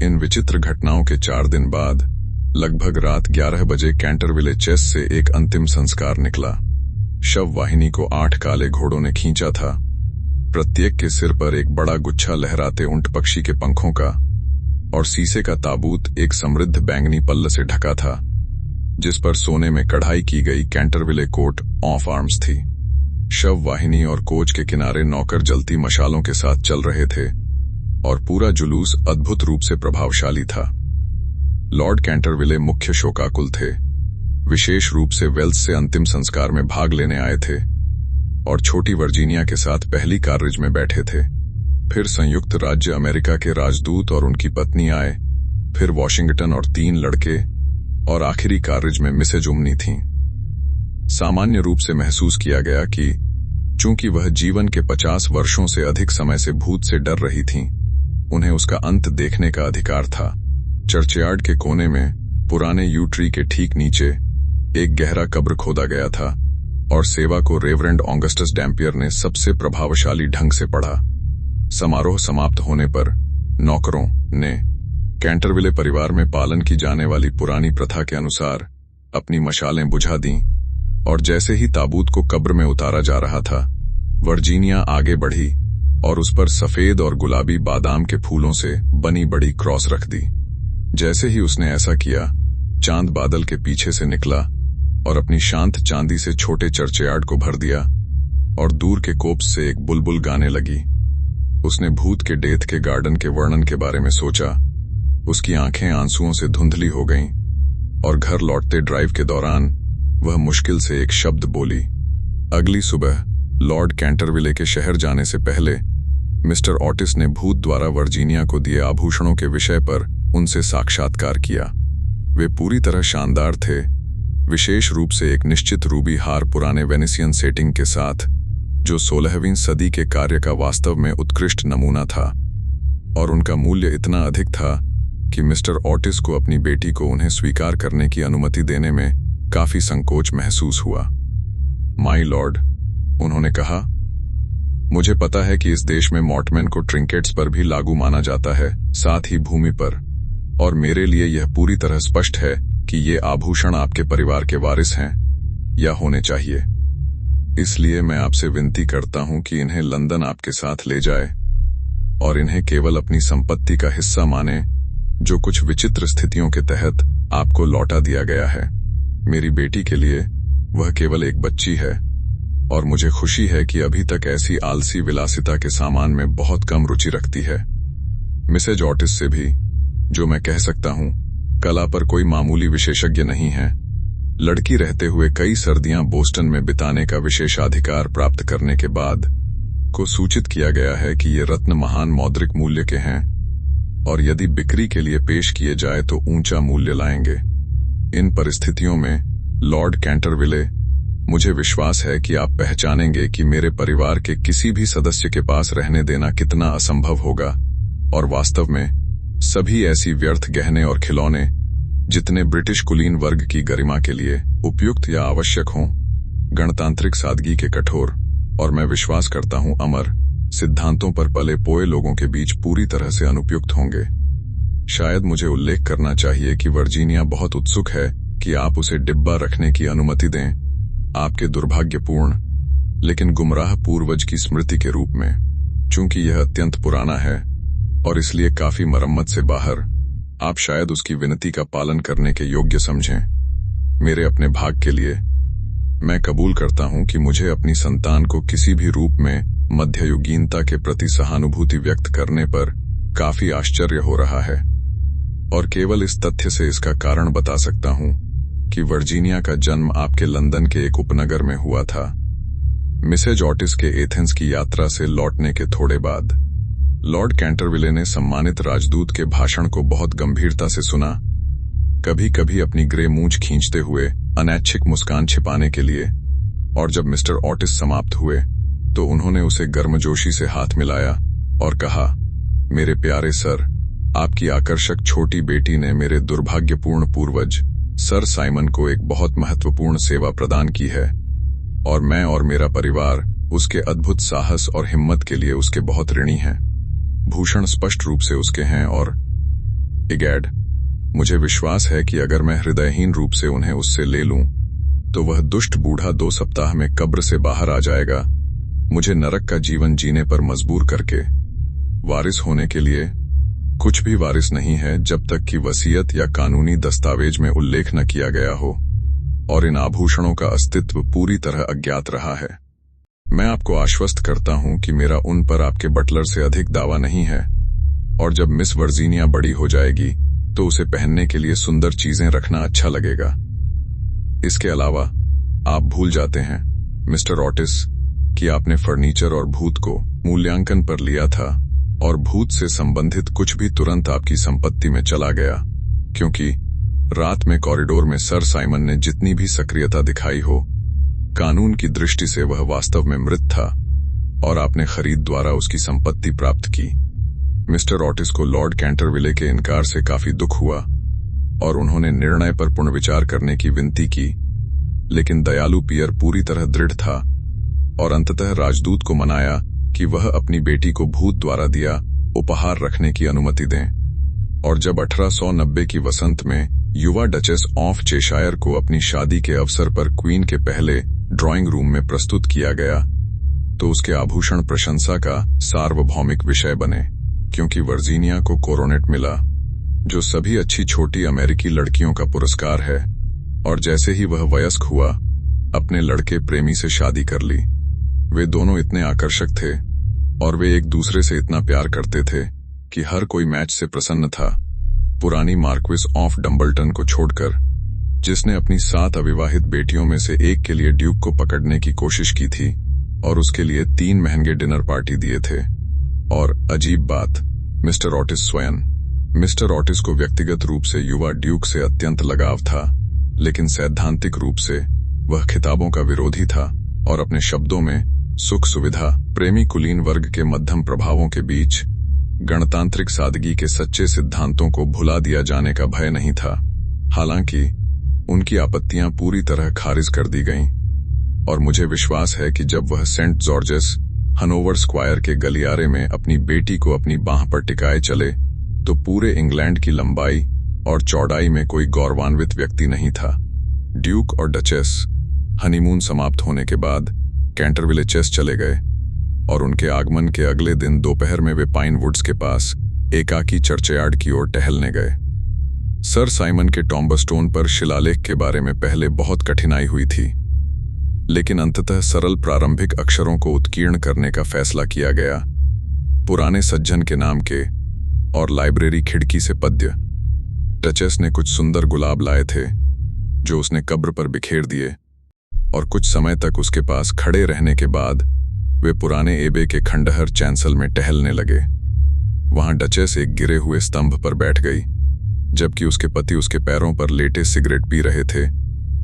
इन विचित्र घटनाओं के 4 दिन बाद लगभग रात 11 बजे कैंटरविले चेस से एक अंतिम संस्कार निकला। शव वाहिनी को 8 काले घोड़ों ने खींचा था। प्रत्येक के सिर पर एक बड़ा गुच्छा लहराते ऊंट पक्षी के पंखों का, और शीशे का ताबूत एक समृद्ध बैंगनी पल्ल से ढका था, जिस पर सोने में कढ़ाई की गई कैंटरविले कोट ऑफ आर्म्स थी। शव वाहिनी और कोच के किनारे नौकर जलती मशालों के साथ चल रहे थे, और पूरा जुलूस अद्भुत रूप से प्रभावशाली था। लॉर्ड कैंटरविले मुख्य शोकाकुल थे, विशेष रूप से वेल्स से अंतिम संस्कार में भाग लेने आए थे, और छोटी वर्जीनिया के साथ पहली कार्रिज में बैठे थे। फिर संयुक्त राज्य अमेरिका के राजदूत और उनकी पत्नी आए, फिर वॉशिंगटन और 3 लड़के, और आखिरी कार्रिज में मिसेज उम्नी थीं। सामान्य रूप से महसूस किया गया कि चूंकि वह जीवन के 50 वर्षों से अधिक समय से भूत से डर रही थीं, उन्हें उसका अंत देखने का अधिकार था। चर्चयार्ड के कोने में पुराने यू ट्री के ठीक नीचे एक गहरा कब्र खोदा गया था, और सेवा को रेवरेंड ऑगस्टस डैम्पियर ने सबसे प्रभावशाली ढंग से पढ़ा। समारोह समाप्त होने पर नौकरों ने कैंटरविले परिवार में पालन की जाने वाली पुरानी प्रथा के अनुसार अपनी मशालें बुझा दीं, और जैसे ही ताबूत को कब्र में उतारा जा रहा था, वर्जीनिया आगे बढ़ी और उस पर सफेद और गुलाबी बादाम के फूलों से बनी बड़ी क्रॉस रख दी। जैसे ही उसने ऐसा किया, चांद बादल के पीछे से निकला और अपनी शांत चांदी से छोटे चर्चयार्ड को भर दिया, और दूर के कोप्स से एक बुलबुल गाने लगी। उसने भूत के डेथ के गार्डन के वर्णन के बारे में सोचा। उसकी आंखें आंसुओं से धुंधली हो गईं, और घर लौटते ड्राइव के दौरान वह मुश्किल से एक शब्द बोली। अगली सुबह लॉर्ड कैंटरविले के शहर जाने से पहले मिस्टर ऑटिस ने भूत द्वारा वर्जीनिया को दिए आभूषणों के विषय पर उनसे साक्षात्कार किया। वे पूरी तरह शानदार थे, विशेष रूप से एक निश्चित रूबी हार पुराने वेनेसियन सेटिंग के साथ, जो 16वीं सदी के कार्य का वास्तव में उत्कृष्ट नमूना था, और उनका मूल्य इतना अधिक था कि मिस्टर ऑटिस को अपनी बेटी को उन्हें स्वीकार करने की अनुमति देने में काफी संकोच महसूस हुआ। माई लॉर्ड, उन्होंने कहा, मुझे पता है कि इस देश में मॉर्टमैन को ट्रिंकेट्स पर भी लागू माना जाता है, साथ ही भूमि पर, और मेरे लिए यह पूरी तरह स्पष्ट है कि ये आभूषण आपके परिवार के वारिस हैं या होने चाहिए। इसलिए मैं आपसे विनती करता हूं कि इन्हें लंदन आपके साथ ले जाए, और इन्हें केवल अपनी संपत्ति का हिस्सा माने, जो कुछ विचित्र स्थितियों के तहत आपको लौटा दिया गया है। मेरी बेटी के लिए वह केवल एक बच्ची है, और मुझे खुशी है कि अभी तक ऐसी आलसी विलासिता के सामान में बहुत कम रुचि रखती है। मिसेज ऑटिस से भी, जो मैं कह सकता हूं, कला पर कोई मामूली विशेषज्ञ नहीं है, लड़की रहते हुए कई सर्दियां बोस्टन में बिताने का विशेषाधिकार प्राप्त करने के बाद को सूचित किया गया है कि ये रत्न महान मौद्रिक मूल्य के हैं, और यदि बिक्री के लिए पेश किए जाए तो ऊंचा मूल्य लाएंगे। इन परिस्थितियों में लॉर्ड कैंटरविले, मुझे विश्वास है कि आप पहचानेंगे कि मेरे परिवार के किसी भी सदस्य के पास रहने देना कितना असंभव होगा, और वास्तव में सभी ऐसी व्यर्थ गहने और खिलौने जितने ब्रिटिश कुलीन वर्ग की गरिमा के लिए उपयुक्त या आवश्यक हों, गणतांत्रिक सादगी के कठोर और मैं विश्वास करता हूं अमर सिद्धांतों पर पले पोए लोगों के बीच पूरी तरह से अनुपयुक्त होंगे। शायद मुझे उल्लेख करना चाहिए कि वर्जीनिया बहुत उत्सुक है कि आप उसे डिब्बा रखने की अनुमति दें, आपके दुर्भाग्यपूर्ण लेकिन गुमराह पूर्वज की स्मृति के रूप में। चूंकि यह अत्यंत पुराना है और इसलिए काफी मरम्मत से बाहर, आप शायद उसकी विनती का पालन करने के योग्य समझें। मेरे अपने भाग के लिए मैं कबूल करता हूं कि मुझे अपनी संतान को किसी भी रूप में मध्ययुगीनता के प्रति सहानुभूति व्यक्त करने पर काफी आश्चर्य हो रहा है, और केवल इस तथ्य से इसका कारण बता सकता हूं कि वर्जीनिया का जन्म आपके लंदन के एक उपनगर में हुआ था। मिसेज ऑटिस के एथेंस की यात्रा से लौटने के थोड़े बाद लॉर्ड कैंटरविले ने सम्मानित राजदूत के भाषण को बहुत गंभीरता से सुना, कभी कभी अपनी ग्रे मूंछ खींचते हुए अनैच्छिक मुस्कान छिपाने के लिए, और जब मिस्टर ऑटिस समाप्त हुए तो उन्होंने उसे गर्मजोशी से हाथ मिलाया और कहा, मेरे प्यारे सर, आपकी आकर्षक छोटी बेटी ने मेरे दुर्भाग्यपूर्ण पूर्वज सर साइमन को एक बहुत महत्वपूर्ण सेवा प्रदान की है, और मैं और मेरा परिवार उसके अद्भुत साहस और हिम्मत के लिए उसके बहुत ऋणी हैं। भूषण स्पष्ट रूप से उसके हैं, और इगैड, मुझे विश्वास है कि अगर मैं हृदयहीन रूप से उन्हें उससे ले लूं, तो वह दुष्ट बूढ़ा 2 सप्ताह में कब्र से बाहर आ जाएगा, मुझे नरक का जीवन जीने पर मजबूर करके। वारिस होने के लिए कुछ भी वारिस नहीं है जब तक कि वसीयत या कानूनी दस्तावेज में उल्लेख न किया गया हो, और इन आभूषणों का अस्तित्व पूरी तरह अज्ञात रहा है। मैं आपको आश्वस्त करता हूं कि मेरा उन पर आपके बटलर से अधिक दावा नहीं है, और जब मिस वर्जीनिया बड़ी हो जाएगी तो उसे पहनने के लिए सुंदर चीजें रखना अच्छा लगेगा। इसके अलावा आप भूल जाते हैं मिस्टर ऑटिस कि आपने फर्नीचर और भूत को मूल्यांकन पर लिया था, और भूत से संबंधित कुछ भी तुरंत आपकी संपत्ति में चला गया, क्योंकि रात में कॉरिडोर में सर साइमन ने जितनी भी सक्रियता दिखाई हो, कानून की दृष्टि से वह वास्तव में मृत था, और आपने खरीद द्वारा उसकी संपत्ति प्राप्त की। मिस्टर ऑटिस को लॉर्ड कैंटरविले के इनकार से काफी दुख हुआ, और उन्होंने निर्णय पर पुनर्विचार करने की विनती की, लेकिन दयालु पियर पूरी तरह दृढ़ था, और अंततः राजदूत को मनाया कि वह अपनी बेटी को भूत द्वारा दिया उपहार रखने की अनुमति दें। और जब 1890 की वसंत में युवा डचेस ऑफ चेशायर को अपनी शादी के अवसर पर क्वीन के पहले ड्राइंग रूम में प्रस्तुत किया गया, तो उसके आभूषण प्रशंसा का सार्वभौमिक विषय बने, क्योंकि वर्जीनिया को कोरोनेट मिला, जो सभी अच्छी छोटी अमेरिकी लड़कियों का पुरस्कार है, और जैसे ही वह वयस्क हुआ, अपने लड़के प्रेमी से शादी कर ली। वे दोनों इतने आकर्षक थे, और वे एक दूसरे से इतना प्यार करते थे कि हर कोई मैच से प्रसन्न था, पुरानी मार्क्विस ऑफ डम्बल्टन को छोड़कर, जिसने अपनी 7 अविवाहित बेटियों में से एक के लिए ड्यूक को पकड़ने की कोशिश की थी और उसके लिए 3 महंगे डिनर पार्टी दिए थे। और अजीब बात, मिस्टर ऑटिस स्वयं, मिस्टर ऑटिस को व्यक्तिगत रूप से युवा ड्यूक से अत्यंत लगाव था, लेकिन सैद्धांतिक रूप से वह खिताबों का विरोधी था, और अपने शब्दों में सुख सुविधा प्रेमी कुलीन वर्ग के मध्यम प्रभावों के बीच गणतांत्रिक सादगी के सच्चे सिद्धांतों को भुला दिया जाने का भय नहीं था। हालांकि उनकी आपत्तियां पूरी तरह खारिज कर दी गईं, और मुझे विश्वास है कि जब वह सेंट जॉर्जेस हनोवर स्क्वायर के गलियारे में अपनी बेटी को अपनी बांह पर टिकाए चले, तो पूरे इंग्लैंड की लंबाई और चौड़ाई में कोई गौरवान्वित व्यक्ति नहीं था। ड्यूक और डचेस हनीमून समाप्त होने के बाद कैंटरविले चेस चले गए, और उनके आगमन के अगले दिन दोपहर में वे पाइन वुड्स के पास एकाकी चर्चयार्ड की ओर टहलने गए। सर साइमन के टॉम्बस्टोन पर शिलालेख के बारे में पहले बहुत कठिनाई हुई थी, लेकिन अंततः सरल प्रारंभिक अक्षरों को उत्कीर्ण करने का फैसला किया गया। पुराने सज्जन के नाम के और लाइब्रेरी खिड़की से पद्य। डचेस ने कुछ सुंदर गुलाब लाए थे, जो उसने कब्र पर बिखेर दिए, और कुछ समय तक उसके पास खड़े रहने के बाद वे पुराने एबे के खंडहर चैंसल में टहलने लगे। वहां डचेस एक गिरे हुए स्तंभ पर बैठ गई, जबकि उसके पति उसके पैरों पर लेटे सिगरेट पी रहे थे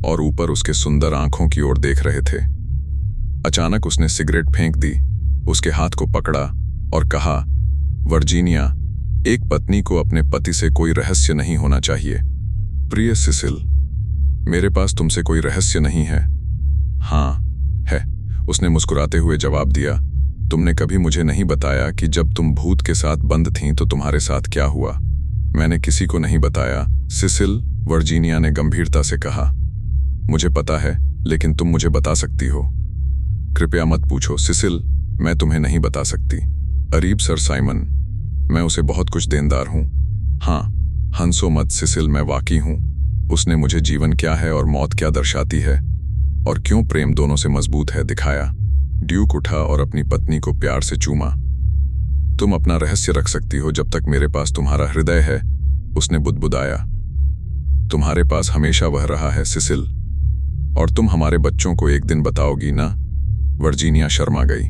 और ऊपर उसके सुंदर आंखों की ओर देख रहे थे। अचानक उसने सिगरेट फेंक दी, उसके हाथ को पकड़ा और कहा, वर्जीनिया, एक पत्नी को अपने पति से कोई रहस्य नहीं होना चाहिए। प्रिय सिसिल, मेरे पास तुमसे कोई रहस्य नहीं है। हाँ है, उसने मुस्कुराते हुए जवाब दिया। तुमने कभी मुझे नहीं बताया कि जब तुम भूत के साथ बंद थीं तो तुम्हारे साथ क्या हुआ। मैंने किसी को नहीं बताया, सिसिल, वर्जीनिया ने गंभीरता से कहा। मुझे पता है, लेकिन तुम मुझे बता सकती हो। कृपया मत पूछो सिसिल, मैं तुम्हें नहीं बता सकती। अरीब सर साइमन, मैं उसे बहुत कुछ देनदार हूं। हाँ, हंसो मत सिसिल, मैं वाकई हूं। उसने मुझे जीवन क्या है और मौत क्या दर्शाती है, और क्यों प्रेम दोनों से मजबूत है, दिखाया। ड्यूक उठा और अपनी पत्नी को प्यार से चूमा। तुम अपना रहस्य रख सकती हो जब तक मेरे पास तुम्हारा हृदय है, उसने बुदबुदाया। तुम्हारे पास हमेशा वह रहा है सिसिल, और तुम हमारे बच्चों को एक दिन बताओगी ना। वर्जीनिया शर्मा गई।